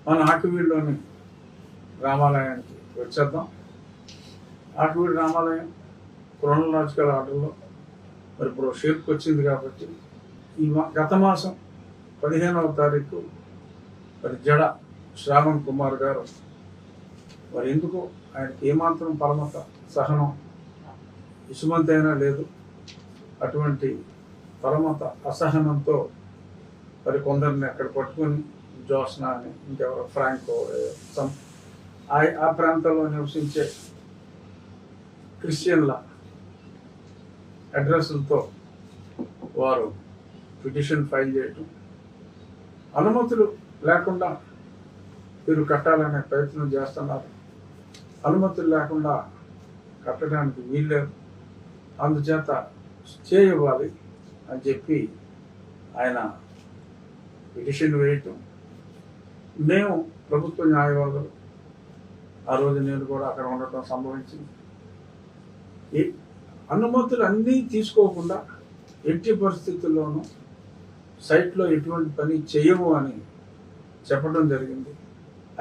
మన ఆకివీడులోని రామాలయానికి వచ్చేద్దాం. ఆకివీడు రామాలయం క్రోనలాజికల్ ఆర్డర్లో మరి ఇప్పుడు షేప్కి వచ్చింది కాబట్టి గత మాసం 15వ తారీఖు మరి జడ శ్రావణ్ కుమార్ గారు మరి ఎందుకు ఆయనకి ఏమాత్రం పరమత సహనం ఇసుమంతి అయినా లేదు, అటువంటి పరమత అసహనంతో మరి కొందరిని అక్కడ పట్టుకొని జోస్న అని ఇంకెవరో ఫ్రాంకో ఆ ప్రాంతంలో నివసించే క్రిస్టియన్ల అడ్రస్లతో వారు పిటిషన్ ఫైల్ చేయటం, అనుమతులు లేకుండా వీరు కట్టాలనే ప్రయత్నం చేస్తున్నారు. అనుమతులు లేకుండా కట్టడానికి వీల్లేదు, అందుచేత స్టే ఇవ్వాలి అని చెప్పి ఆయన పిటిషన్ వేయటం. మేము ప్రభుత్వ న్యాయవాదులు ఆ రోజు నేను కూడా అక్కడ ఉండటం సంభవించింది. అనుమతులు అన్నీ తీసుకోకుండా ఎట్టి పరిస్థితుల్లోనూ సైట్లో ఎటువంటి పని చేయము అని చెప్పడం జరిగింది.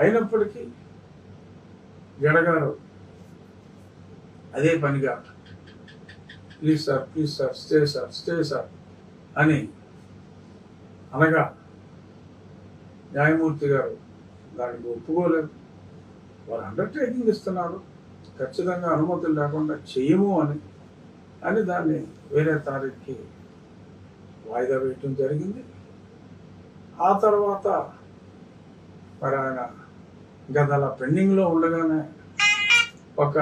అయినప్పటికీ జడగారు అదే పనిగా ప్లీజ్ సార్ స్టే సార్ అని అనగా న్యాయమూర్తి గారు దానికి ఒప్పుకోలేదు. వారు అండర్టేకింగ్ ఇస్తున్నారు, ఖచ్చితంగా అనుమతులు లేకుండా చేయము అని దాన్ని వేరే తారీఖుకి వాయిదా వేయటం జరిగింది. ఆ తర్వాత మరి ఆయన గదల పెండింగ్లో ఉండగానే ఒక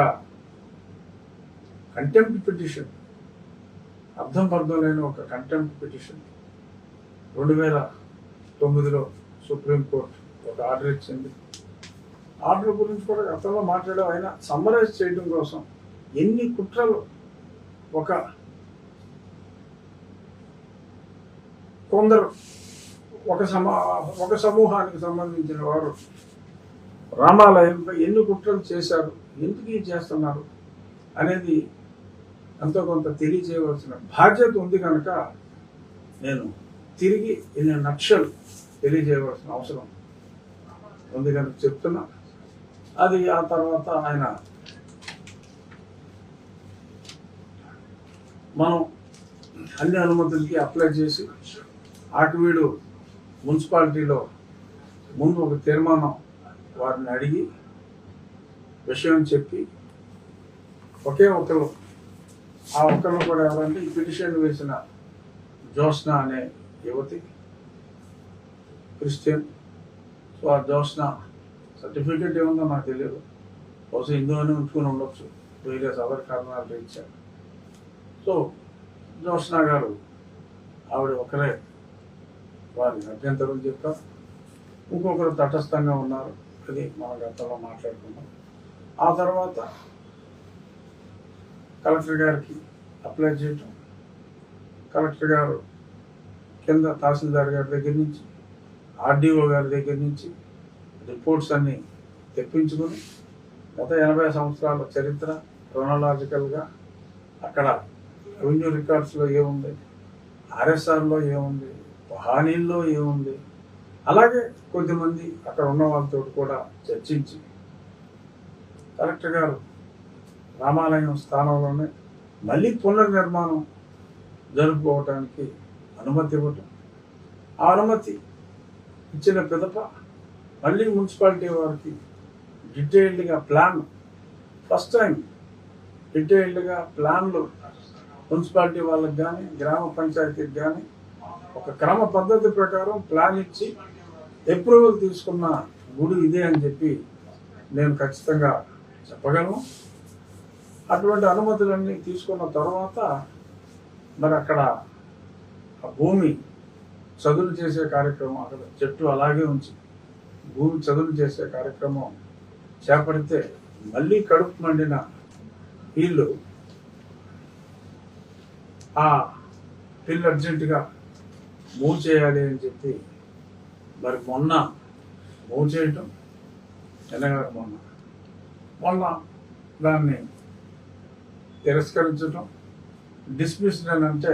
కంటెంప్ట్ పిటిషన్, అర్థం లేని ఒక కంటెంప్ట్ పిటిషన్ 2009లో సుప్రీంకోర్టు ఒక ఆర్డర్ ఇచ్చింది. ఆర్డర్ గురించి కూడా గతంలో మాట్లాడే ఆయన సమ్మరైజ్ చేయడం కోసం ఎన్ని కుట్రలు కొందరు ఒక సమూహానికి సంబంధించిన వారు రామాలయంపై ఎన్ని కుట్రలు చేశారు, ఎందుకు చేస్తున్నారు అనేది ఎంతో కొంత తెలియజేయవలసిన బాధ్యత ఉంది కనుక నేను తిరిగి ఎన్ని నక్షలు తెలియజేయవలసిన అవసరం ఉంది కనుక చెప్తున్నా. అది ఆ తర్వాత ఆయన మనం అన్ని అనుమతులకి అప్లై చేసి ఆకివీడు మున్సిపాలిటీలో ముందు ఒక తీర్మానం వారిని అడిగి విషయం చెప్పి ఒకే ఒకరు, ఆ ఒకరు కూడా ఎవరంటే ఈ పిటిషన్ వేసిన జోస్న అనే యువతి క్రిస్టియన్. సో ఆ జోస్న సర్టిఫికేట్ ఏముందో నాకు తెలియదు, బహుశా హిందువుని ఉంచుకొని ఉండొచ్చు, వేరే అదర్ కారణాలు ఇచ్చారు. సో జోస్న గారు ఆవిడ ఒకరే వారి అభ్యంతరం చెప్పారు, ఇంకొకరు తటస్థంగా ఉన్నారు. అది మన గతంలో మాట్లాడుకున్నాం. ఆ తర్వాత కలెక్టర్ గారికి అప్లై చేయటం, కలెక్టర్ గారు కింద తహసీల్దార్ గారి దగ్గర నుంచి ఆర్డీఓ గారి దగ్గర నుంచి రిపోర్ట్స్ అన్నీ తెప్పించుకొని గత 80 సంవత్సరాల చరిత్ర క్రోనలాజికల్గా అక్కడ రెవెన్యూ రికార్డ్స్లో ఏముంది, ఆర్ఎస్ఆర్లో ఏముంది, పహానీల్లో ఏముంది, అలాగే కొద్దిమంది అక్కడ ఉన్న వాళ్ళతో కూడా చర్చించి కలెక్టర్ గారు రామాలయం స్థానంలోనే మళ్ళీ పునర్నిర్మాణం జరుపుకోవటానికి అనుమతి ఇవ్వటం. ఆ అనుమతి ఇచ్చిన పిదప మళ్ళీ మున్సిపాలిటీ వారికి డీటెయిల్డ్గా ప్లాన్, ఫస్ట్ టైం డీటెయిల్డ్గా ప్లాన్లు మున్సిపాలిటీ వాళ్ళకి కానీ గ్రామ పంచాయతీకి కానీ ఒక క్రమ పద్ధతి ప్రకారం ప్లాన్ ఇచ్చి అప్రూవల్ తీసుకున్న గుడి ఇదే అని చెప్పి నేను ఖచ్చితంగా చెప్పగలను. అటువంటి అనుమతులన్నీ తీసుకున్న తర్వాత మరి అక్కడ ఆ భూమి చదును చేసే కార్యక్రమం, అక్కడ చెట్టు అలాగే ఉంచి భూమి చదును చేసే కార్యక్రమం చేపడితే మళ్ళీ కడుపు మండిన వీళ్ళు ఆ పిల్లు అర్జెంటుగా మూవ్ చేయాలి అని చెప్పి మరి మొన్న మూవ్ చేయటం, ఎన్నగారు మొన్న దాన్ని తిరస్కరించడం, డిస్మిస్డ్ అని అంటే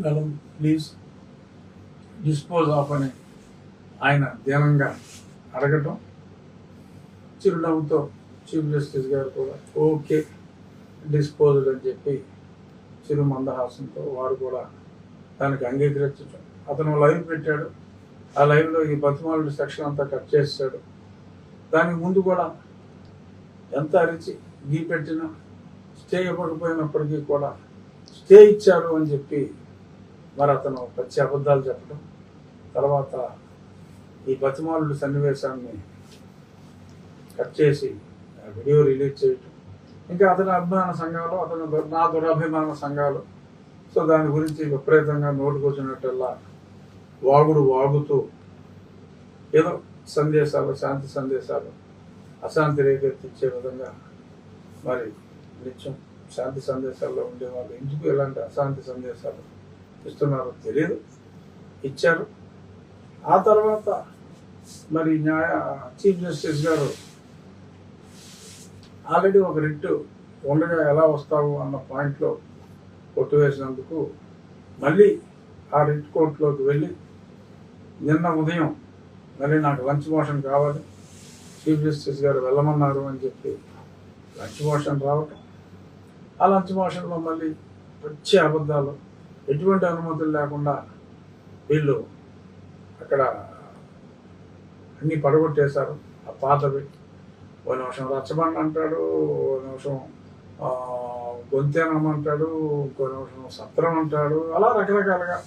మేడం ప్లీజ్ డిస్పోజ్ ఆఫ్ అని ఆయన దీనంగా అడగటం, చిరునవ్వుతో చీఫ్ జస్టిస్ గారు కూడా ఓకే డిస్పోజ్డ్ అని చెప్పి చిరు మందహాసంతో వారు కూడా దానికి అంగీకరించడం. అతను లైవ్ పెట్టాడు, ఆ లైవ్లో ఈ బతిమాలుడి సెక్షన్ అంతా కట్ చేశాడు. దానికి ముందు కూడా ఎంత అరిచి గీ పెట్టినా స్టే ఇవ్వకపోయినప్పటికీ కూడా స్టే ఇచ్చారు అని చెప్పి మరి అతను పచ్చి అబద్ధాలు చెప్పడం, తర్వాత ఈ బతిమాలుడి సన్నివేశాన్ని కట్ చేసి వీడియో రిలీజ్ చేయటం, ఇంకా అతని అభిమాన సంఘాలు, నా దురభిమాన సంఘాలు సో దాని గురించి విపరీతంగా నోటుకొచ్చినట్టల్లా వాగుతూ ఏదో సందేశాలు, శాంతి సందేశాలు, అశాంతి రేకెత్తించే విధంగా మరి నిత్యం శాంతి సందేశాల్లో ఉండేవాళ్ళు ఎందుకు ఎలాంటి అశాంతి సందేశాలు ఇస్తున్నారో తెలియదు, ఇచ్చారు. ఆ తర్వాత మరి చీఫ్ జస్టిస్ గారు ఆల్రెడీ ఒక రిట్ ఉండగా ఎలా వస్తావు అన్న పాయింట్లో కొట్టువేసినందుకు మళ్ళీ ఆ రిట్ కోర్టులోకి వెళ్ళి నిన్న ఉదయం మళ్ళీ నాకు లంచ్ మోషన్ కావాలి, చీఫ్ జస్టిస్ గారు వెళ్ళమన్నారు అని చెప్పి లంచ్ మోషన్ రావటం, ఆ లంచ్ మోషన్లో మళ్ళీ పచ్చి అబద్ధాలు, ఎటువంటి అనుమతులు లేకుండా వీళ్ళు అక్కడ అన్నీ పడగొట్టేశారు. ఆ పాతవి ఓ నిమిషం రచ్చబండ అంటాడు, ఓ నిమిషం గొంతేనం అంటాడు, ఇంకో నిమిషం సత్రం అంటాడు, అలా రకరకాలుగా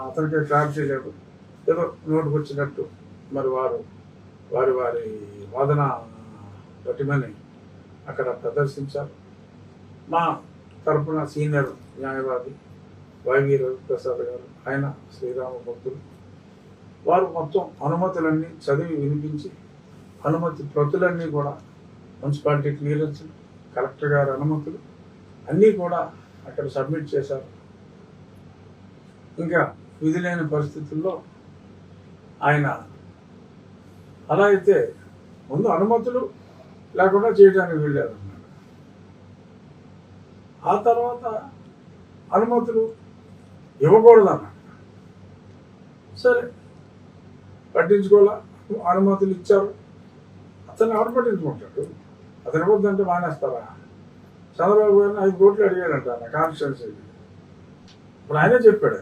అతనికి క్లారిటీ లేదు. ఏదో నోటుకు వచ్చినట్టు మరి వారి వాదన పటిమని అక్కడ ప్రదర్శించారు. మా తరపున సీనియర్ న్యాయవాది వైవి రవిప్రసాద్ గారు, ఆయన శ్రీరామ భక్తులు, వారు మొత్తం అనుమతులన్నీ చదివి వినిపించి అనుమతి ప్రతులన్నీ కూడా మున్సిపాలిటీ క్లియరెన్స్, కలెక్టర్ గారి అనుమతులు అన్నీ కూడా అక్కడ సబ్మిట్ చేశారు. ఇంకా విధి లేని పరిస్థితుల్లో ఆయన అలా అయితే ముందు అనుమతులు లేకుండా చేయడానికి వెళ్ళారు. ఆ తర్వాత అనుమతులు ఇవ్వకూడదన్న, సరే పట్టించుకోలే, అనుమతులు ఇచ్చారు. అతన్ని ఎవరు పట్టించుకుంటాడు? అతను ఇవ్వద్దంటే మానేస్తారా? చంద్రబాబు గారిని 5 కోట్లు అడిగాడంట నా కాన్స్టిట్యున్సీకి, ఇప్పుడు ఆయనే చెప్పాడు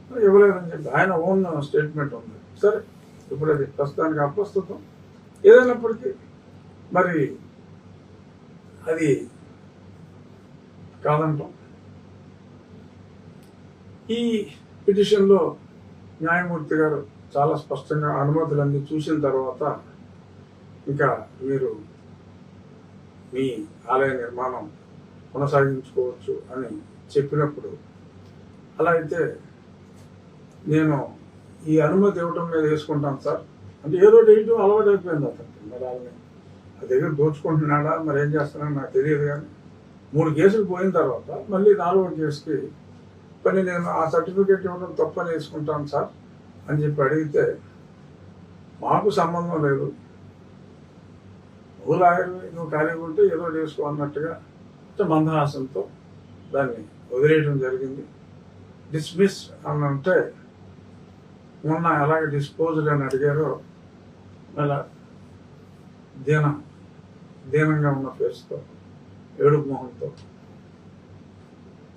అది ఇవ్వలేదని చెప్పి ఆయన ఓన్ స్టేట్మెంట్ ఉంది. సరే ఇప్పుడు అది ప్రస్తుతానికి అప్రస్తుతం. ఏదైనప్పటికీ మరి అది కాదంటాం. ఈ పిటిషన్లో న్యాయమూర్తి గారు చాలా స్పష్టంగా అనుమతులన్నీ చూసిన తర్వాత ఇంకా మీరు మీ ఆలయ నిర్మాణం కొనసాగించుకోవచ్చు అని చెప్పినప్పుడు, అలా అయితే నేను ఈ అనుమతి ఇవ్వటం మీద వేసుకుంటాను సార్ అంటే ఏదో వేయటం అలవాటు అయిపోయింది అతనికి. మరి వాళ్ళని ఆ దగ్గర దోచుకుంటున్నాడా మరి ఏం చేస్తున్నాడో నాకు తెలియదు. కానీ 3 కేసులు పోయిన తర్వాత మళ్ళీ 4వ కేసుకి పని నేను ఆ సర్టిఫికేట్ ఇవ్వడం తప్పని వేసుకుంటాను సార్ అని చెప్పి అడిగితే, మాకు సంబంధం లేదు, నువ్వు లాయర్వి, నువ్వు ఖాళీగా ఉంటే ఏదో చేసుకో అన్నట్టుగా మందహాసంతో దాన్ని వదిలేయడం జరిగింది. డిస్మిస్ అని అంటే మొన్న ఎలాగ డిస్పోజ్డ్ అని అడిగారో అలా దీనంగా ఉన్న ఫేస్తో, ఏడుపు మొహంతో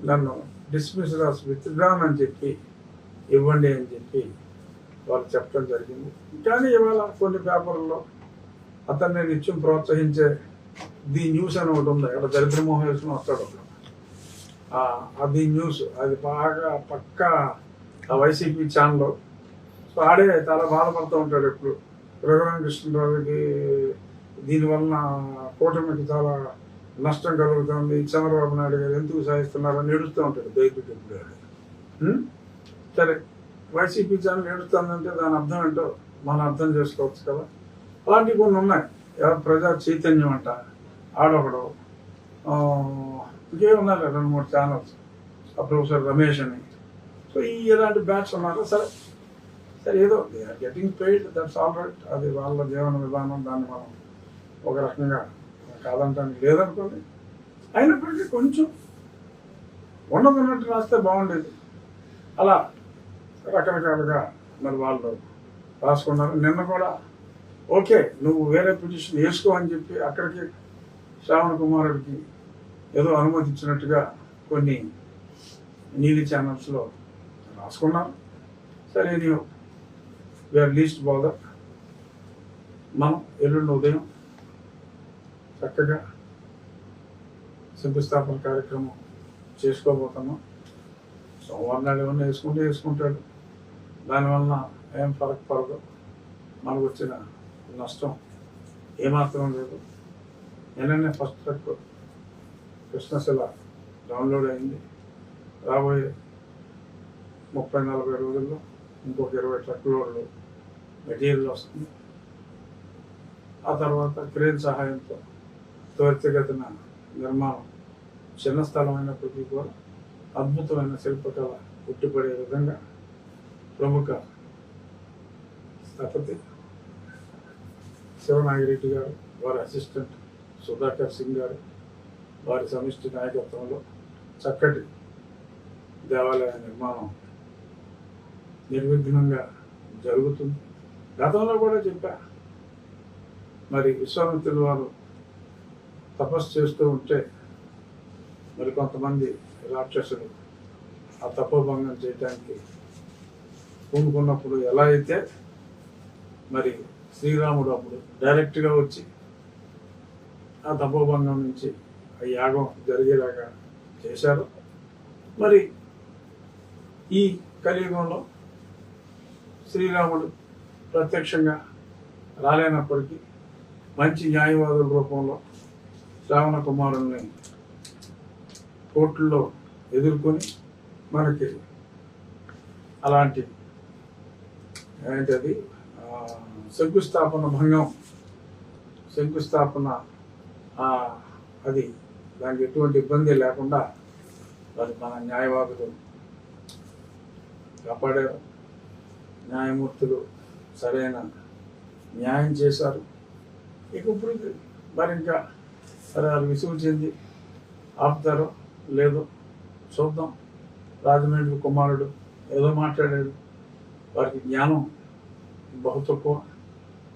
నన్ను డిస్మిస్ రాసి విత్డ్రాన్ అని చెప్పి ఇవ్వండి అని చెప్పి వాళ్ళు చెప్పడం జరిగింది. కానీ ఇవాళ కొన్ని పేపర్లో అతన్ని నిత్యం ప్రోత్సహించే ది న్యూస్ అని ఒకటి ఉంది, అక్కడ దరిద్రమోహన్ వేసుకుని వస్తాడు ఒకడు. అది న్యూస్, అది బాగా పక్కా వైసీపీ ఛానల్. సో ఆడే చాలా బాధపడుతూ ఉంటాడు ఎప్పుడు. రఘురామకృష్ణరావుకి దీనివలన కూటమికి చాలా నష్టం కలుగుతుంది, చంద్రబాబు నాయుడు గారు ఎందుకు సాధిస్తున్నారని ఏడుస్తూ ఉంటాడు బయటకు ఎప్పుడు. సరే వైసీపీ ఛానల్ ఏడుస్తుందంటే దాని అర్థం ఏంటో మనం అర్థం చేసుకోవచ్చు కదా. అలాంటివి కొన్ని ఉన్నాయి. ప్రజా చైతన్యం అంట ఆడొకడు, ఇంకే ఉన్నారు 2-3 ఛానల్స్, ఆ ప్రొఫెసర్ రమేష్ అని. సో ఇలాంటి బ్యాట్స్ ఉన్నారు. సరే ఏదో they are getting paid, that's all right. అది వాళ్ళ జీవన విధానం, దాన్ని మనం ఒక రకంగా కాదంటానికి లేదనుకోండి. అయినప్పటికీ కొంచెం ఉన్నదన్నట్టు రాస్తే బాగుండేది. అలా రకరకాలుగా మరి వాళ్ళు రాసుకున్నారు. నిన్న కూడా ఓకే నువ్వు వేరే పిటిషన్ వేసుకో అని చెప్పి అక్కడికి శ్రావణ్ కుమారుడికి ఏదో అనుమతి ఇచ్చినట్టుగా కొన్ని నీలి ఛానల్స్లో రాసుకున్నారు. సరే నీవు వేర్ లీస్ట్ బోదర్, మనం ఎల్లుండి ఉదయం చక్కగా శంకుస్థాపన కార్యక్రమం చేసుకోబోతున్నాం. సోమవారం నాడు ఏమన్నా వేసుకుంటాడు, దానివల్ల ఏం ఫరక్ పడదు, మనకు వచ్చిన నష్టం ఏమాత్రం లేదు. నిన్ననే ఫస్ట్ ట్రక్ కృష్ణశిల డౌన్లోడ్ అయింది. రాబోయే 30-40 రోజుల్లో ఇంకొక 20 ట్రక్ లోడ్లు మెటీరియల్ వస్తుంది. ఆ తర్వాత క్రేన్ సహాయంతో త్వరితగతిన నిర్మాణం, చిన్న స్థలం అయినప్పటికీ కూడా అద్భుతమైన శిల్పకళ ఉట్టిపడే విధంగా ప్రముఖ స్థపతి శివనాగిరెడ్డి గారు, వారి అసిస్టెంట్ సుధాకర్ సింగ్ గారు, వారి సమిష్టి నాయకత్వంలో చక్కటి దేవాలయ నిర్మాణం నిర్విఘ్నంగా జరుగుతుంది. గతంలో కూడా చెప్పా, మరి విశ్వామిత్రుల వారు తపస్సు చేస్తూ ఉంటే మరి కొంతమంది రాక్షసులు ఆ తపోభంగం చేయటానికి పూనుకున్నప్పుడు ఎలా అయితే మరి శ్రీరాముడు అప్పుడు డైరెక్ట్గా వచ్చి ఆ తపోభంగం నుంచి ఆ యాగం జరిగేలాగా చేశారు. మరి ఈ కలియుగంలో శ్రీరాముడు ప్రత్యక్షంగా రాలేనప్పటికీ మంచి న్యాయవాదుల రూపంలో శ్రావణ కుమారుల్ని కోర్టుల్లో ఎదుర్కొని మనకి అలాంటి ఏంటది శంకుస్థాపన అది దానికి ఎటువంటి ఇబ్బంది లేకుండా మరి మన న్యాయవాదులు కాపాడారు. న్యాయమూర్తులు సరైన న్యాయం చేశారు. ఇక ఇప్పుడు మరి ఇంకా సరే వాళ్ళు విసుగు చెంది ఆపుతారో లేదో చూద్దాం. రాజమండ్రి కుమారుడు ఏదో మాట్లాడాడు, వారికి జ్ఞానం బహు తక్కువ.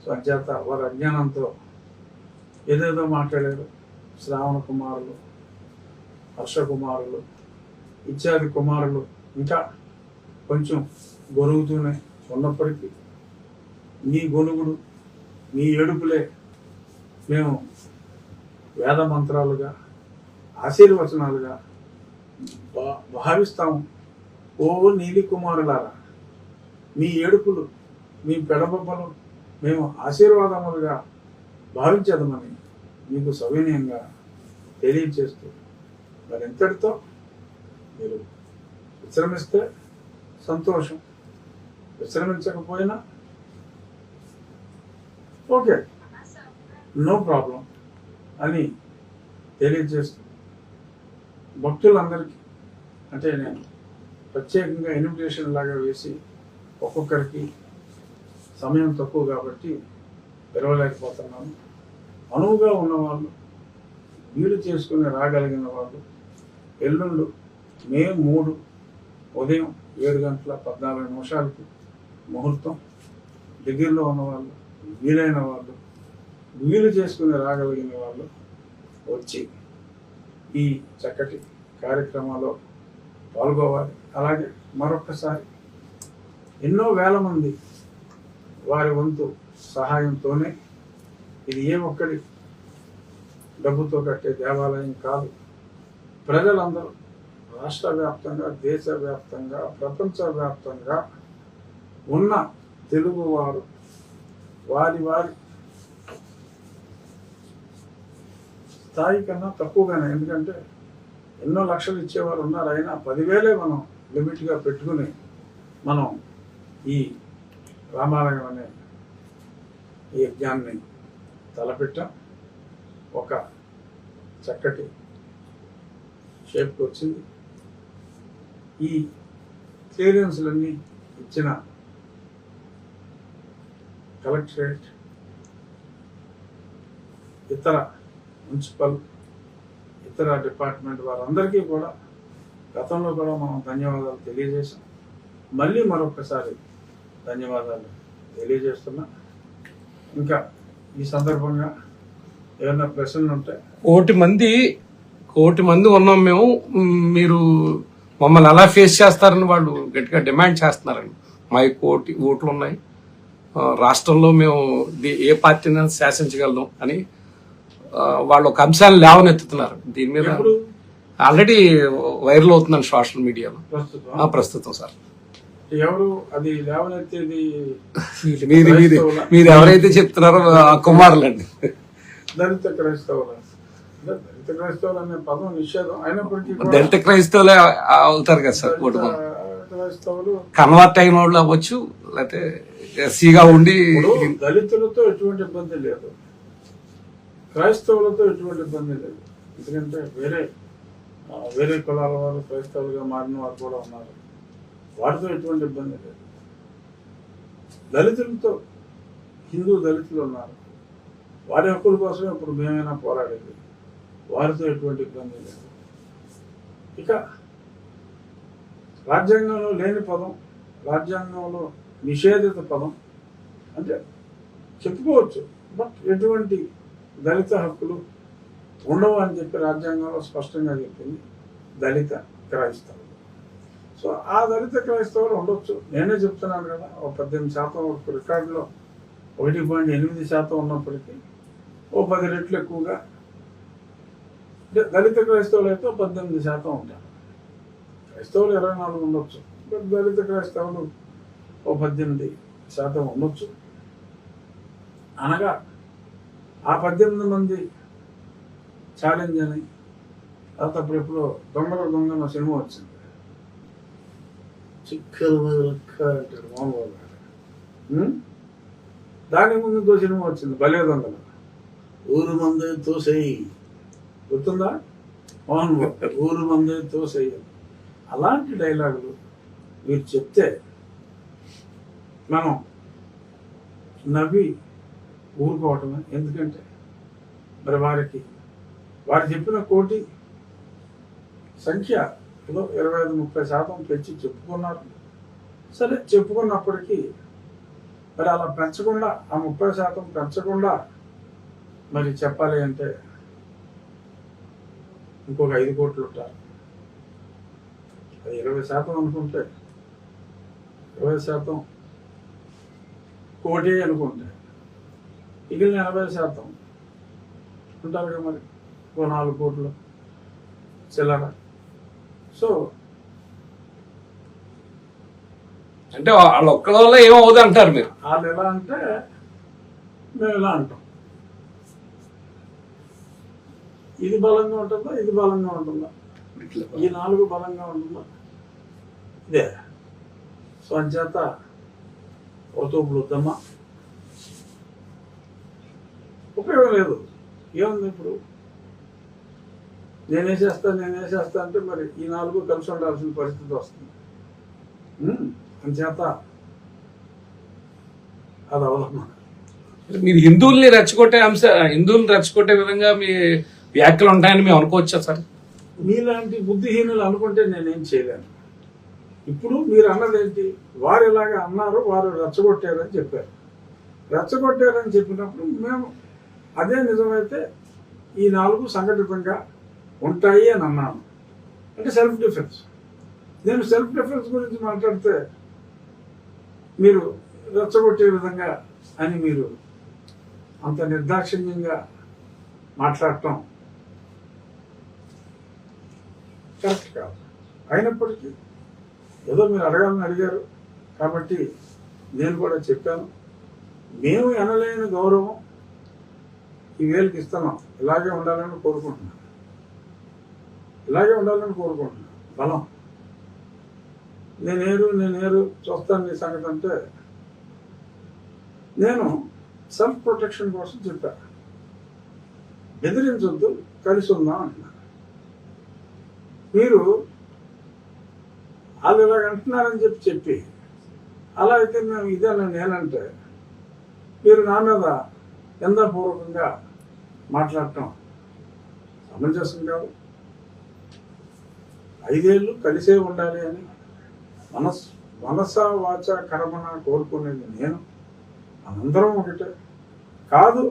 సో అంచేత వారి అజ్ఞానంతో ఏదేదో మాట్లాడారు. శ్రావణ కుమారులు, హర్ష కుమారులు ఇత్యాది కుమారులు ఇంకా కొంచెం గొరుగుతూనే ఉన్నప్పటికీ మీ గొనుగుడు, మీ ఏడుపులే మేము వేద మంత్రాలుగా, ఆశీర్వచనాలుగా భావిస్తాము. ఓ నీలి కుమారులారా, మీ ఏడుపులు, మీ పెడబొబ్బలు మేము ఆశీర్వాదములుగా భావించదమని మీకు సవినయంగా తెలియచేస్తూ మరి ఇంతటితో మీరు విశ్రమిస్తే సంతోషం, విశ్రమించకపోయినా ఓకే, నో ప్రాబ్లం అని తెలియజేస్తూ భక్తులందరికీ అంటే నేను ప్రత్యేకంగా ఇన్విటేషన్ లాగా వేసి ఒక్కొక్కరికి సమయం తక్కువ కాబట్టి పిలవలేకపోతున్నాను. అనువుగా ఉన్నవాళ్ళు, వీలు చేసుకుని రాగలిగిన వాళ్ళు ఎల్లుండు మే 3 ఉదయం 7:14 ముహూర్తం. దగ్గరలో ఉన్నవాళ్ళు, వీలైన వాళ్ళు, వీలు చేసుకుని రాగలిగిన వాళ్ళు వచ్చి ఈ చక్కటి కార్యక్రమంలో పాల్గొవాలి. అలాగే మరొకసారి ఎన్నో వేల మంది వారి వంతు సహాయంతోనే, ఇది ఏ ఒక్కడి డబ్బుతో కట్టే దేవాలయం కాదు. ప్రజలందరూ రాష్ట్ర వ్యాప్తంగా, దేశవ్యాప్తంగా, ప్రపంచవ్యాప్తంగా ఉన్న తెలుగువారు వారి వారి స్థాయి కన్నా తక్కువగానే, ఎందుకంటే ఎన్నో లక్షలు ఇచ్చేవారు ఉన్నారు, అయినా 10,000 మనం లిమిట్గా పెట్టుకుని మనం ఈ రామాలయం అనే ఈ యజ్ఞాన్ని తలపెట్టాం. ఒక చక్కటి షేప్కి వచ్చింది. ఈ క్లియరెన్స్లన్నీ ఇచ్చిన కలెక్టరేట్, ఇతర మున్సిపల్, ఇతర డిపార్ట్మెంట్ వారందరికీ కూడా గతంలో కూడా మనం ధన్యవాదాలు తెలియజేశాం. మళ్ళీ మరొకసారి ధన్యవాదాలు తెలియజేస్తున్నా. ఇంకా ఈ సందర్భంగా ఏమైనా ప్రశ్నలు ఉంటే, కోటి మంది ఉన్నాం మేము, మీరు మమ్మల్ని ఎలా ఫేస్ చేస్తారని వాళ్ళు గట్టిగా డిమాండ్ చేస్తున్నారండి. మా కోటి ఓట్లు ఉన్నాయి, రాష్ట్రంలో మేము ఏ పార్టీని శాసించగలం అని వాళ్ళు ఒక అంశాన్ని లేవనెత్తుతున్నారు. దీని మీద ఆల్రెడీ వైరల్ అవుతుందండి సోషల్ మీడియాలో ప్రస్తుతం. సార్ ఎవరు అది లేవనెత్తేది? మీరు ఎవరైతే చెప్తున్నారో ఆ కుమారులండి. దళిత క్రైస్తవులు. దళిత క్రైస్తవులు అనే పదం నిషేధం అయినప్పటికీ దళిత క్రైస్తవులే అవుతారు కదా సార్. క్రైస్తవులు కన్వర్ట్ అయిన వాళ్ళు అవ్వచ్చు, లేకపోతే ఎస్సీగా ఉండి. దళితులతో ఎటువంటి ఇబ్బంది లేదు, క్రైస్తవులతో ఎటువంటి ఇబ్బంది లేదు. ఎందుకంటే వేరే కులాల వారు క్రైస్తవులుగా మారిన వారు కూడా ఉన్నారు, వారితో ఎటువంటి ఇబ్బంది లేదు. దళితులతో హిందూ దళితులు ఉన్నారు, వారి హక్కుల కోసమే ఇప్పుడు మేమైనా పోరాడేది, వారితో ఎటువంటి ఇబ్బంది లేదు. ఇక రాజ్యాంగంలో లేని పదం, రాజ్యాంగంలో నిషేధిత పదం అంటే చెప్పుకోవచ్చు, బట్ ఎటువంటి దళిత హక్కులు ఉండవు అని చెప్పి రాజ్యాంగంలో స్పష్టంగా చెప్పింది దళిత క్రైస్తవులు. సో ఆ దళిత క్రైస్తవులు ఉండొచ్చు. నేనే చెప్తున్నాను కదా, ఒక 18% రికార్డులో 1.8% ఉన్నప్పటికీ 10 రెట్లు ఎక్కువగా దళిత క్రైస్తవులు అయితే 18% ఉంటారు. క్రైస్తవులు 24 ఉండొచ్చు, బట్ దళిత క్రైస్తవులు 18% ఉండొచ్చు. అనగా ఆ 18 మంది ఛాలెంజ్ అని తర్వాత అప్పుడెప్పుడు దొంగల సినిమా వచ్చింది, చిక్కల మీద లెక్క అంటారు మోహన్ బాబు గారు. దాని ముందు సినిమా వచ్చింది భలే దొంగలు, ఊరు మందే తోసేయి, గుర్తుందా మోహన్ బాబు? ఊరు మందే తోసేయి. అలాంటి డైలాగులు మీరు చెప్తే మనం నవ్వి ఊరుకోవటమే. ఎందుకంటే మరి వారు చెప్పిన కోటి సంఖ్య ఏదో 25-30% పెంచి చెప్పుకున్నారు. సరే, చెప్పుకున్నప్పటికీ మరి అలా పెంచకుండా, ఆ 30% పెంచకుండా మరి చెప్పాలి అంటే ఇంకొక 5 కోట్లు ఉంటారు. అది 20% అనుకుంటే 20% కోటి అనుకుంటే మిగిలిన 80% ఉంటారు కదా, మరి 4 కోట్లు చిల్లర. సో అంటే వాళ్ళు ఒక్కళ్ళ వల్ల ఏమవుతుంది అంటారు మీరు? వాళ్ళు ఎలా అంటే మేము ఎలా అంటాం, ఇది బలంగా ఉంటుందా, ఇది బలంగా ఉంటుందా, ఈ 4 బలంగా ఉంటుందా, ఇదే. సో అంచేత ఓతూపులు వద్దమ్మా, ఉపయోగం లేదు. ఏముంది ఇప్పుడు నేనేసేస్తా అంటే మరి ఈ 4 కలిసి ఉండాల్సిన పరిస్థితి వస్తుంది. అంచేత అది అవదమ్మా. మీరు హిందువుల్ని రెచ్చగొట్టే విధంగా మీ వ్యాఖ్యలు ఉంటాయని మేము అనుకోవచ్చా సార్? మీలాంటి బుద్ధిహీనులు అనుకుంటే నేనేం చేయలేను. ఇప్పుడు మీరు అన్నదేంటి, వారు ఇలాగా అన్నారు, వారు రెచ్చగొట్టారని చెప్పారు. రెచ్చగొట్టారని చెప్పినప్పుడు మేము అదే నిజమైతే ఈ 4 సంఘటితంగా ఉంటాయి అని అన్నాను. అంటే సెల్ఫ్ డిఫెన్స్. నేను సెల్ఫ్ డిఫెన్స్ గురించి మాట్లాడితే మీరు రెచ్చగొట్టే విధంగా అని మీరు అంత నిర్దాక్షిణ్యంగా మాట్లాడటం కరెక్ట్ కాదు. అయినప్పటికీ ఏదో మీరు అడగాలని అడిగారు కాబట్టి నేను కూడా చెప్పాను. మేము ఎనలేని గౌరవం ఈ వేలకి ఇస్తున్నాం. ఇలాగే ఉండాలని కోరుకుంటున్నాను. బలం నేనేరు చూస్తాను నీ సంగతి అంటే నేను సెల్ఫ్ ప్రొటెక్షన్ కోసం చెప్పాను. బెదిరించొద్దు, కలిసి ఉందాం అంటున్నాను. మీరు వాళ్ళు ఇలాగ అంటున్నారని చెప్పి అలా అయితే మేము ఇదేనా నేనంటే మీరు నా మీద నిందాపూర్వకంగా మాట్లాడటం సమంజసం కాదు. 5 ఏళ్ళు కలిసే ఉండాలి అని మనస వాచ కర్మన కోరుకునేది నేను, అందరం ఒకటే. కాదు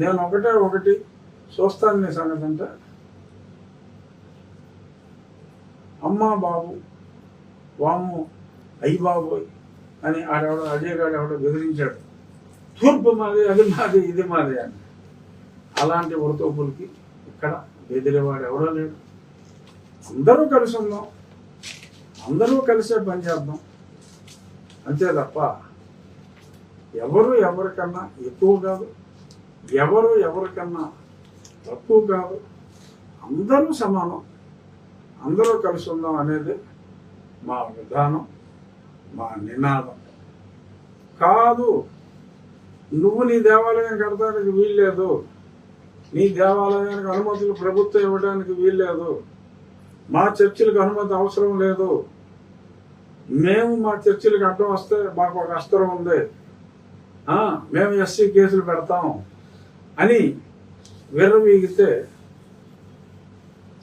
నేను ఒకటి చూస్తాను నీ సంగతి అంటే, అమ్మా బాబు వాము అయ్యి బాబోయ్ అని ఆడెవడో అజయ్ గారు ఎవడో బెదిరించాడు, తూర్పు మాది అది మాది ఇది మాది అని. అలాంటి వృతోపులకి ఇక్కడ బెదిరేవాడు ఎవడో లేడు. అందరూ కలిసి ఉందాం, అందరూ కలిసే పని చేద్దాం అంతే తప్ప ఎవరు ఎవరికన్నా ఎక్కువ కాదు, ఎవరు ఎవరికన్నా తక్కువ కాదు. అందరూ సమానం, అందరూ కలిసి ఉందాం అనేది మా విధానం, మా నినాదం. కాదు నువ్వు నీ దేవాలయం కడతానికి వీల్లేదు, నీ దేవాలయానికి అనుమతులు ప్రభుత్వం ఇవ్వడానికి వీల్లేదు, మా చర్చిలకు అనుమతి అవసరం లేదు, మేము మా చర్చిలకు అడ్డం వస్తే మాకు ఒక అస్త్రం ఉంది, మేము ఎస్సీ కేసులు పెడతాం అని విర్రవీగితే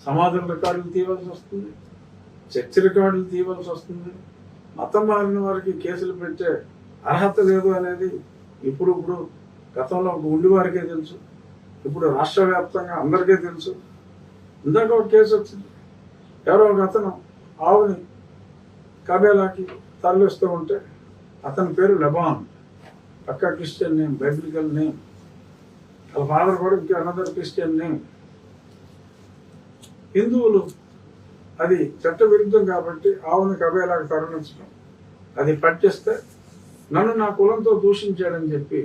సమాధుల రికార్డులు తీయవలసి వస్తుంది, చర్చి రికార్డులు తీయవలసి వస్తుంది. మతం మారిన వారికి కేసులు పెట్టే అర్హత లేదు అనేది ఇప్పుడు గతంలో ఉండి వారికే తెలుసు, ఇప్పుడు రాష్ట్ర వ్యాప్తంగా అందరికీ తెలుసు. ఇందాక ఒక కేసు వచ్చింది, ఎవరో ఒక అతను ఆవుని కబేలాకి తరలిస్తూ ఉంటే అతని పేరు లెబాన్, పక్కా క్రిస్టియన్ నేమ్, బైబిలికల్ నేమ్. వాళ్ళ ఫాదర్ కూడా ఇంకా అనదర్ క్రిస్టియన్ నేమ్. హిందువులు అది చట్ట విరుద్ధం కాబట్టి ఆవుని కబేలాకి తరలించడం, అది పట్టిస్తే నన్ను నా కులంతో దూషించాడని చెప్పి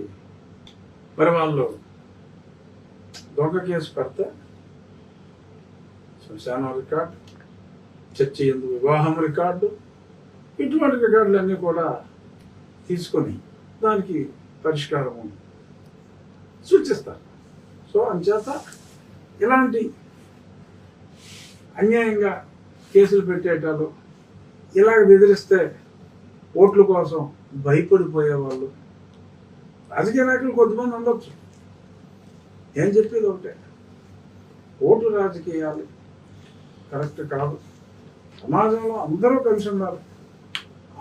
మరి వాళ్ళు దొంగ కేసు పెడితే శ్మశానం రికార్డు, చర్చి ఎందు వివాహం రికార్డు, ఇటువంటి రికార్డులన్నీ కూడా తీసుకొని దానికి పరిష్కారం సూచిస్తారు. సో అంచేత ఇలాంటి అన్యాయంగా కేసులు పెట్టేటాలు, ఇలాగ బెదిరిస్తే ఓట్ల కోసం భయపడిపోయేవాళ్ళు రాజకీయ నాయకులు కొద్దిమంది ఉండొచ్చు. ఏం చెప్పేది ఒకటే, ఓటు రాజకీయాలు కరెక్ట్ కాదు. సమాజంలో అందరూ కలిసి ఉన్నారు,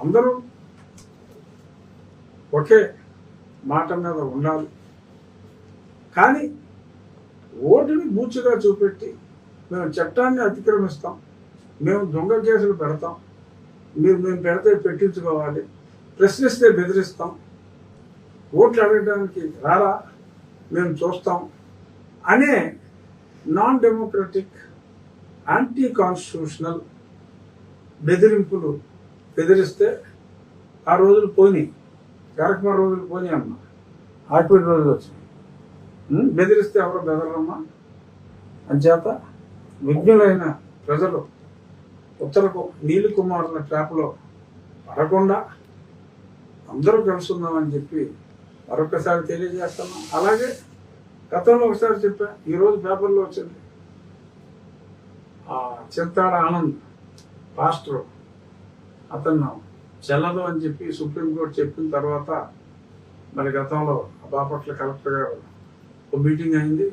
అందరూ ఒకే మాట మీద ఉండాలి. కానీ ఓటుని బూచిగా చూపెట్టి మేము చట్టాన్ని అతిక్రమిస్తాం, మేము దొంగ కేసులు పెడతాం, మేము పెడితే పెట్టించుకోవాలి, ప్రశ్నిస్తే బెదిరిస్తాం, ఓట్లు అడగడానికి రారా మేము చూస్తాం అనే నాన్ డెమోక్రటిక్, యాంటీ కాన్స్టిట్యూషనల్ బెదిరిస్తే ఆ రోజులు పోనీ, కార్యక్రమ రోజులు పోనీ అమ్మా, ఆర్పిడ్ రోజులు వచ్చినాయి. బెదిరిస్తే ఎవరో బెదరమ్మా. అంచేత విజ్ఞులైన ప్రజలు ఉత్తరకు నీలి కుమారుల ట్రాప్లో పడకుండా అందరూ కలుసుకుందామని చెప్పి మరొకసారి తెలియజేస్తున్నాం. అలాగే గతంలో ఒకసారి చెప్పా, ఈరోజు పేపర్లో వచ్చింది, చింతాడ ఆనంద్ పాస్టర్ అతను చెల్లదు అని చెప్పి సుప్రీంకోర్టు చెప్పిన తర్వాత మరి గతంలో బాపట్ల కలెక్టర్ గారు ఒక మీటింగ్ అయింది,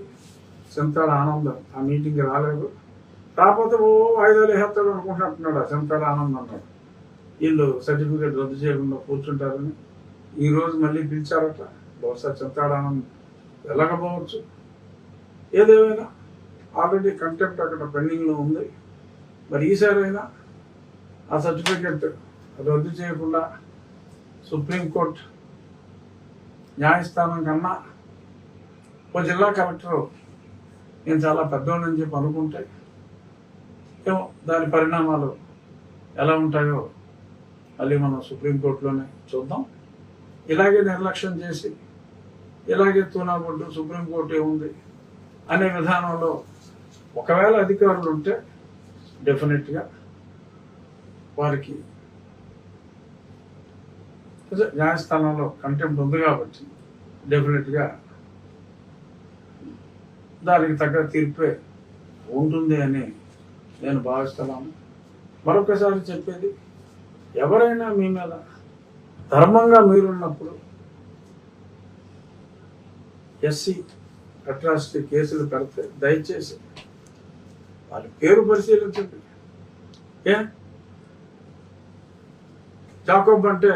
చింతాడ ఆనంద్ ఆ మీటింగ్కి రాలేదు. కాకపోతే వాయిదాలు వేస్తాడు అనుకుంటున్నట్టున్నాడు చింతాడ ఆనంద్ అన్నాడు. వీళ్ళు సర్టిఫికేట్ రద్దు చేయకుండా కూర్చుంటారని ఈరోజు మళ్ళీ పిలిచారట. బహుశా చింతాడ ఆనంద్ వెళ్ళకపోవచ్చు. ఏదేమైనా ఆల్రెడీ కంటెంప్ట్ అక్కడ పెండింగ్లో ఉంది. మరి ఈసారి అయినా ఆ సర్టిఫికెట్ రద్దు చేయకుండా సుప్రీంకోర్టు న్యాయస్థానం కన్నా ఓ జిల్లా కలెక్టర్ నేను చాలా పెద్దోళ్ళని చెప్పి అనుకుంటే ఏమో దాని పరిణామాలు ఎలా ఉంటాయో మళ్ళీ మనం సుప్రీంకోర్టులోనే చూద్దాం. ఇలాగే నిర్లక్ష్యం చేసి ఇలాగే తూనాబొడ్డు సుప్రీంకోర్టు ఏముంది అనే విధానంలో ఒకవేళ అధికారులు ఉంటే డెఫినెట్గా వారికి న్యాయస్థానంలో కంటెంప్ట్ ఉంది కాబట్టి డెఫినెట్గా దానికి తగ్గ తీర్పే ఉంటుంది అని నేను భావిస్తున్నాను. మరొకసారి చెప్పేది, ఎవరైనా మీ మీద ధర్మంగా మీరున్నప్పుడు ఎస్సీ అట్రాసిటీ కేసులు పెడితే దయచేసి వాళ్ళ పేరు పరిశీలించండి. జాకబ్ అంటే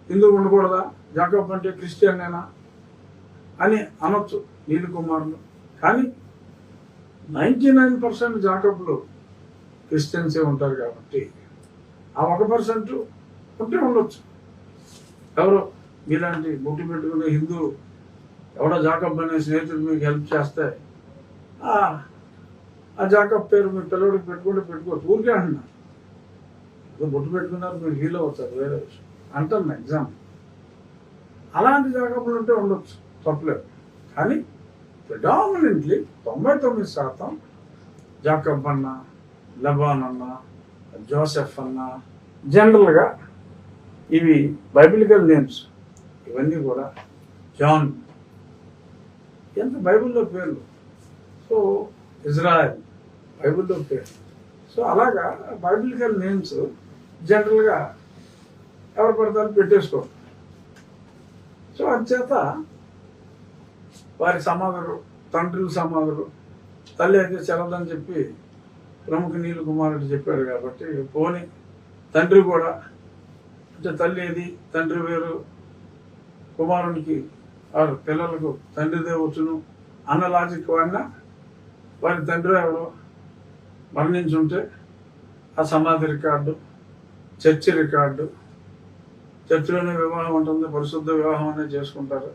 హిందూ ఉండకూడదా, జాకబ్ అంటే క్రిస్టియన్నేనా అని అనొచ్చు నీల్ కుమార్లు. కానీ 99% జాకబ్లు క్రిస్టియన్సే ఉంటారు కాబట్టి ఆ 1% ఉంటే ఉండొచ్చు. ఎవరో మీలాంటి బొట్టు పెట్టుకునే హిందూ ఎవడో జాకబ్ అనే స్నేహితుడు మీకు హెల్ప్ చేస్తే ఆ జాకబ్ పేరు మీ పిల్లడికి పెట్టుకోవచ్చు. ఊరికే అంటున్నారు, బొట్టు పెట్టుకున్నారు మీరు ఫీల్ అవుతారు, వేరే విషయం అంటున్నా ఎగ్జాంపుల్. అలాంటి జాకబ్లు ఉంటే ఉండొచ్చు, తప్పలేదు. కానీ ప్రిడామినెంట్లీ 99% జాకబ్ అన్న, లబాన్ అన్న, జోసెఫ్ అన్న, జనరల్గా ఇవి బైబిలికల్ నేమ్స్. ఇవన్నీ కూడా జాన్, ఎంత బైబిల్లో పేర్లు. సో ఇజ్రాయెల్ బైబిల్లో పేరు. సో అలాగా బైబిలికల్ నేమ్స్ జనరల్గా ఎవరు పడతారు పెట్టేసుకోరు. సో అంచేత వారి సమాధులు, తండ్రుల సమాధులు, తల్లి అయితే చెల్లదని చెప్పి ప్రముఖ నీల్ కుమారుడు చెప్పాడు కాబట్టి పోని తండ్రి కూడా, అంటే తల్లి ఏది తండ్రి వేరు, కుమారునికి వారు పిల్లలకు తండ్రిదే వచ్చును అన్న లాజిక్ వాడినా వారి తండ్రి ఎవరో మరణించుంటే ఆ సమాధి రికార్డు, చర్చి రికార్డు, చర్చిలోనే వివాహం ఉంటుంది, పరిశుద్ధ వివాహం అనేది చేసుకుంటారు.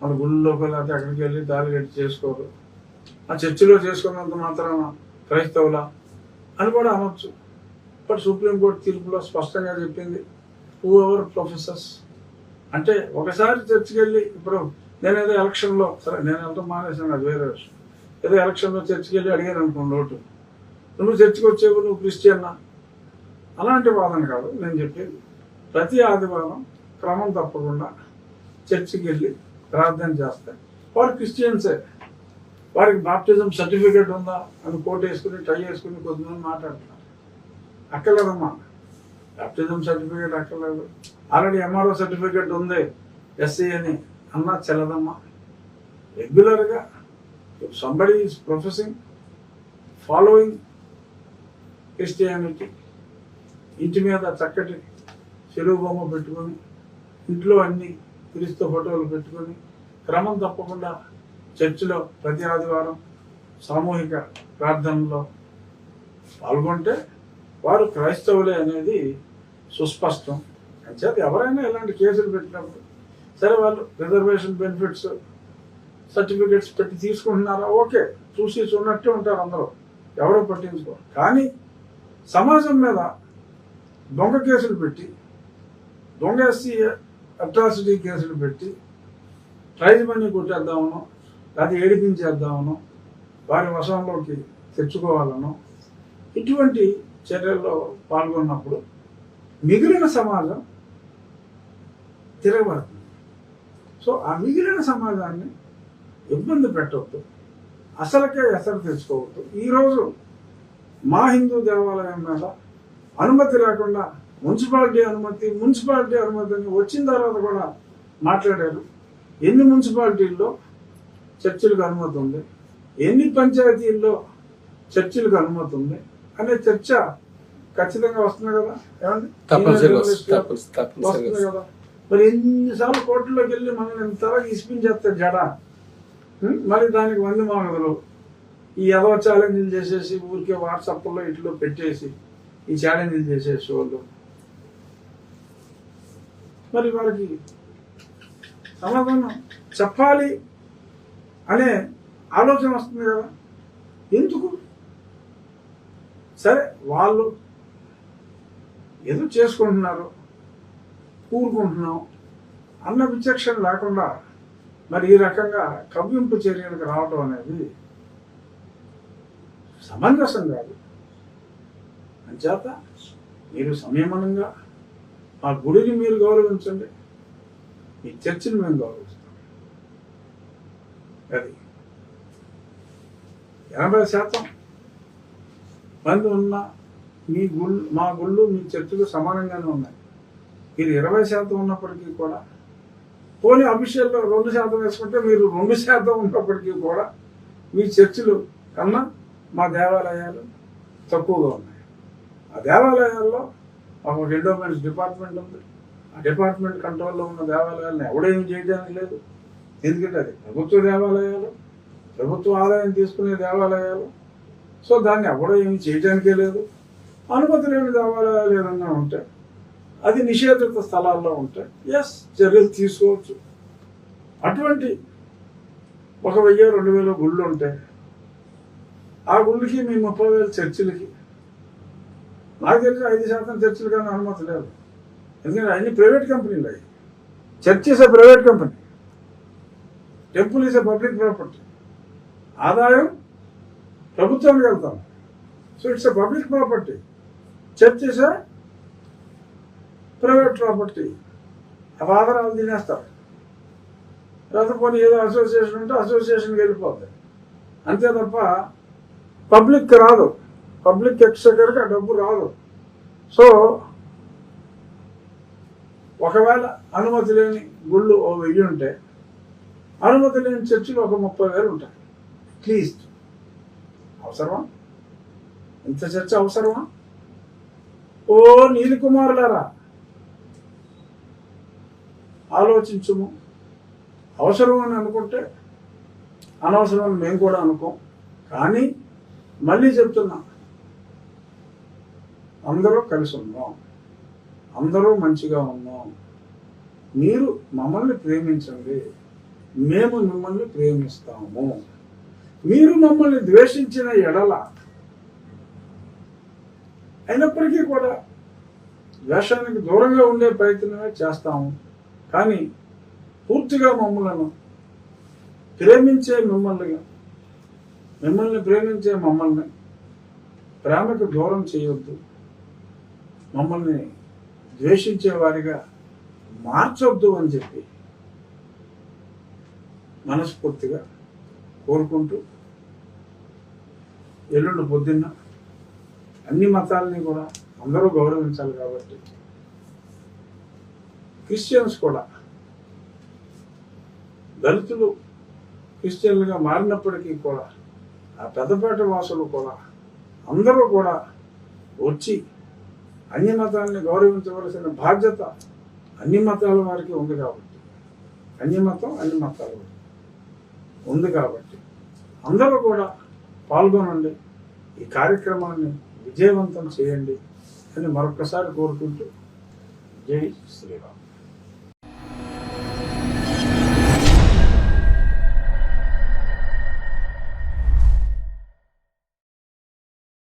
మన గుళ్ళలోకి లేకపోతే అక్కడికి వెళ్ళి దారి కట్టి చేసుకోరు. ఆ చర్చిలో చేసుకున్నంత మాత్రాన క్రైస్తవులా అని కూడా అనొచ్చు. బట్ సుప్రీంకోర్టు తీర్పులో స్పష్టంగా చెప్పింది, హూ ఎవర్ ప్రొఫెసర్స్ అంటే ఒకసారి చర్చికి వెళ్ళి, ఇప్పుడు నేనేదో ఎలక్షన్లో, సరే నేను వెళ్తాం మానేసాను, అది వేరే విషయం. ఏదో ఎలక్షన్లో చర్చికి వెళ్ళి అడిగాను అనుకోండి ఓటు, నువ్వు చర్చికి వచ్చేవు నువ్వు క్రిస్టియన్నా, అలాంటి వాదన కాదు నేను చెప్పేది. ప్రతి ఆదివారం క్రమం తప్పకుండా చర్చికి వెళ్ళి ప్రార్థన చేస్తే వారు క్రిస్టియన్సే. వారికి బాప్టిజం సర్టిఫికేట్ ఉందా అని కోట్ వేసుకుని టై వేసుకుని కొద్దిమంది మాట్లాడుతున్నారు. అక్కర్లేదమ్మా, బాప్టిజం సర్టిఫికేట్ అక్కర్లేదు. ఆల్రెడీ ఎంఆర్ఓ సర్టిఫికేట్ ఉంది ఎస్సీ అని అన్నా చెల్లదమ్మా. రెగ్యులర్గా somebody is professing, following Christianity, ఇంటి మీద చక్కటి చెరువు బొమ్మ పెట్టుకొని, ఇంట్లో అన్ని క్రీస్తు ఫోటోలు పెట్టుకొని క్రమం తప్పకుండా చర్చిలో ప్రతి ఆదివారం సామూహిక ప్రార్థనలో పాల్గొంటే వారు క్రైస్తవులే అనేది సుస్పష్టం. అంచేత ఎవరైనా ఇలాంటి కేసులు పెట్టినప్పుడు సరే వాళ్ళు రిజర్వేషన్ బెనిఫిట్స్ సర్టిఫికెట్స్ పెట్టి తీసుకుంటున్నారా, ఓకే, చూసి చూడనట్టే ఉంటారు అందరూ, ఎవరో పట్టించుకోరు. కానీ సమాజం మీద దొంగ కేసులు పెట్టి, దొంగ ఎస్సీ అట్రాసిటీ కేసులు పెట్టి ప్రైజ్ మనీ కొట్టేద్దామనో అది ఏడిపించేద్దామనో వారి వశంలోకి తెచ్చుకోవాలనో ఇటువంటి చర్యల్లో పాల్గొన్నప్పుడు మిగిలిన సమాజం తిరగబడుతుంది. సో ఆ మిగిలిన సమాజాన్ని ఇబ్బంది పెట్టవద్దు, అసలుకే ఎసరు తెచ్చుకోవద్దు. ఈరోజు మా హిందూ దేవాలయం మీద అనుమతి లేకుండా మున్సిపాలిటీ అనుమతి అని వచ్చిన తర్వాత కూడా మాట్లాడారు. ఎన్ని మున్సిపాలిటీల్లో చర్చిలకు అనుమతి ఉంది, ఎన్ని పంచాయతీల్లో చర్చిలకు అనుమతి ఉంది అనే చర్చ ఖచ్చితంగా వస్తుంది కదా, ఏమండి వస్తుంది కదా. మరి ఎన్నిసార్లు కోర్టులోకి వెళ్ళి మనల్ని ఎంతలా ఇసిపించేస్తారు జడ, మరి దానికి మంది మానవులు ఈ ఎదవ ఛాలెంజ్లు చేసేసి ఊరికే వాట్సాప్లో ఇట్లో పెట్టేసి ఈ ఛాలెంజ్లు చేసేసి వాళ్ళు మరి వారికి సమాధానం చెప్పాలి అనే ఆలోచన వస్తుంది కదా. ఎందుకు? సరే వాళ్ళు ఏదో చేసుకుంటున్నారు, కూరుకుంటున్నాం అన్న విచక్షణ లేకుండా మరి ఈ రకంగా కవ్వింపు చర్యలకు రావడం అనేది సమంజసం కాదు. అంచేత మీరు సంయమనంగా మా గుడిని మీరు గౌరవించండి, మీ చర్చిని మేము గౌరవిస్తాం. అది 80% మంది ఉన్న మీ గుళ్ళు, మా గుళ్ళు మీ చర్చిలు సమానంగానే ఉన్నాయి. మీరు 20% ఉన్నప్పటికీ కూడా, పోనీ అఫీషియల్లో 2% వేసుకుంటే మీరు 2% ఉన్నప్పటికీ కూడా మీ చర్చిలు కన్నా మా దేవాలయాలు తక్కువగా ఉన్నాయి. ఆ దేవాలయాల్లో ఒక ఎండోమెంట్స్ డిపార్ట్మెంట్ ఉంది. ఆ డిపార్ట్మెంట్ కంట్రోల్లో ఉన్న దేవాలయాలను ఎవడేం చేయడానికి లేదు. ఎందుకంటే అది ప్రభుత్వ దేవాలయాలు, ప్రభుత్వ ఆదాయం తీసుకునే దేవాలయాలు. సో దాన్ని ఎవడో ఏమి చేయడానికే లేదు. అనుమతి లేని దేవాలయాలు ఏదన్నా ఉంటే, అది నిషేధిత స్థలాల్లో ఉంటే ఎస్ చర్యలు తీసుకోవచ్చు. అటువంటి 1000-2000 గుళ్ళు ఉంటే ఆ గుళ్ళకి మీ 30,000 చర్చిలకి నాకు తెలిసి 5% చర్చిలు కానీ అనుమతి లేదు. ఎందుకంటే అన్ని ప్రైవేట్ కంపెనీలు అవి. Church is a private company, temple is a public property. ఆదాయం ప్రభుత్వానికి వెళ్తాం. So it's a public property. Church is a private property. ఆ ఆధారాలు తినేస్తారు. లేకపోతే ఏదో అసోసియేషన్ ఉంటే అసోసియేషన్కి వెళ్ళిపోతాయి అంతే తప్ప పబ్లిక్ రాదు. పబ్లిక్ ఎక్స్చెకర్కి ఆ డబ్బు రాదు. సో ఒకవేళ అనుమతి లేని గుళ్ళు 1000 ఉంటే, అనుమతి లేని చర్చిలు ఒక 30,000 ఉంటాయి అట్లీస్ట్. అవసరమా? ఇంత చర్చ అవసరమా? ఓ నీలికుమారులారా, ఆలోచించుము. అవసరం అని అనుకుంటే అనవసరం అని మేము కూడా అనుకోం. కానీ మళ్ళీ చెప్తున్నా, అందరూ కలిసి ఉన్నాం, అందరూ మంచిగా ఉన్నాం. మీరు మమ్మల్ని ప్రేమించండి, మేము మిమ్మల్ని ప్రేమిస్తాము. మీరు మమ్మల్ని ద్వేషించిన ఎడల అయినప్పటికీ కూడా ద్వేషానికి దూరంగా ఉండే ప్రయత్నమే చేస్తాము. కానీ పూర్తిగా మమ్మల్ని ప్రేమించే మిమ్మల్ని ప్రేమించే మమ్మల్ని ప్రేమకు దూరం చేయొద్దు. మమ్మల్ని ద్వేషించే వారిగా మార్చొద్దు అని చెప్పి మనస్ఫూర్తిగా కోరుకుంటూ, ఎల్లుండి పొద్దున్న అన్ని మతాలని కూడా అందరూ గౌరవించాలి కాబట్టి క్రిస్టియన్స్ కూడా, దళితులు క్రిస్టియన్లుగా మారినప్పటికీ కూడా ఆ పెద్దపేట వాసులు కూడా అందరూ కూడా వచ్చి అన్ని మతాలని గౌరవించవలసిన బాధ్యత అన్ని మతాల వారికి ఉంది కాబట్టి, అన్ని మతాలు ఉంది కాబట్టి అందరూ కూడా పాల్గొనండి, ఈ కార్యక్రమాన్ని విజయవంతం చేయండి అని మరొకసారి కోరుకుంటూ జై శ్రీరామ్.